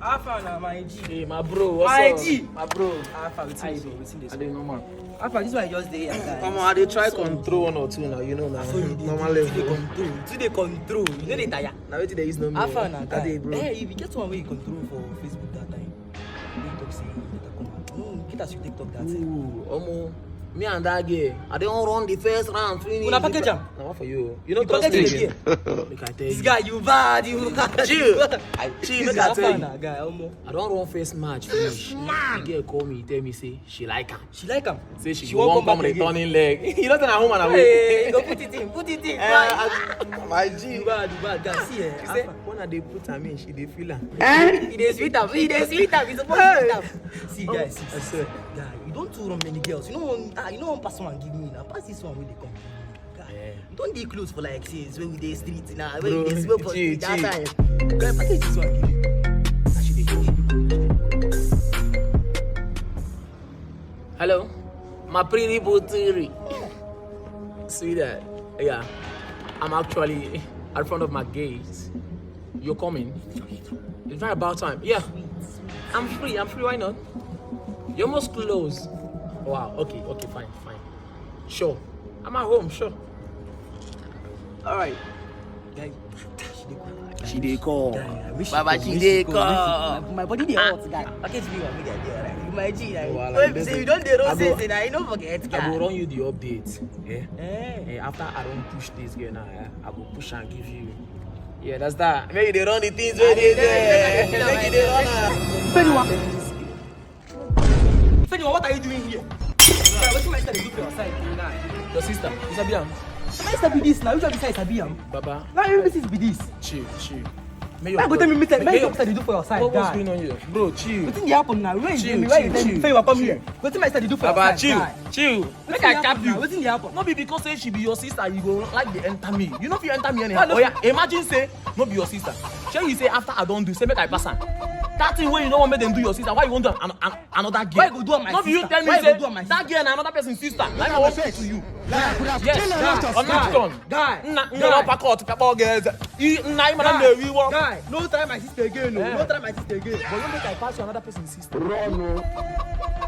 Alpha, my G. Hey, my bro, what's My up? G. My bro. Alpha, what's this? I don't know, man. Alpha, this one I just did. Come on, they try control 1 or 2 now, you know now. Normal level. Today control. You know they tire. Now wait till there is no me. Alpha, now that day, bro. Hey, if you get one way you control for Facebook that time, you talk say get as you TikTok that time. Ooh, me and that girl, I don't run the first round. Una package am? No, what for you? You know, trust me. Make I tell This you. guy, you bad, you bad. Chill. Chill, make I tell you. Guy, I don't run first match finish. The girl call me, tell me say she like him. She like him. Say she won't come returning leg. You don't know home and away. Hey, go put it in. My G. You bad, guy. See, She say when they put her in, she dey feel her. He dey sweet am. He's supposed to sweet am. See, guys, I swear, guy, you don't too run many girls. You know one pass one give me now. Pass this one where they come. You don't dey close for like since when we dey street now. When we dey smoke for street that time. Guy, pass this one give me. Hello, my pretty booty. See that? Yeah, I'm actually at front of my gate. You're coming? It's right about time. Yeah, I'm free. Why not? You're almost close. Wow. Okay. Fine. Sure. I'm at home. Sure. All right. Guy, She dey call. Baba, she dey call. My body dey hot, guy. Okay, to be one make I dey alright. My G, like, say you don't dey roll sense, now you don't forget. I go run you the update. Yeah. Eh. After I don't push this girl now, I go push and give you. Yeah, that's that. Maybe they run the things where they there. Maybe they run. Fediwa, what are you doing here? What my sister dey do for your side? Your sister, is Abiam? My sister be this now. Which one besides Abiam? Baba. Now everything be this. Chill. Why go tell me sister dey do for your side? What's going on here? Bro, chill. Wetin dey happen now? Where you Chill. Fediwa come here. Wetin my sister dey do for your Baba, side? chill. Make I cap you. Wetin dey happen? No be because say she be your sister, you go like dey enter me. You know if you enter me anyhow. Oh yeah, imagine say no be your sister. Shey you say after I don't do, say make I pass am. That thing when you don't want make them do your sister, why you want to do another girl? Why you go do am my sister? No be you tell me Why you say go do am my that girl na another person's sister. Like I want to to you. Guy, Yes, on that turn. Guy, No pack out, pepper girls. Na him and them we want. Guy, no try my sister again, no. Yeah. No try my sister again. But you make I pass to another person's sister. Run, no.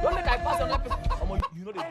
Don't make I pass to another person. You know they.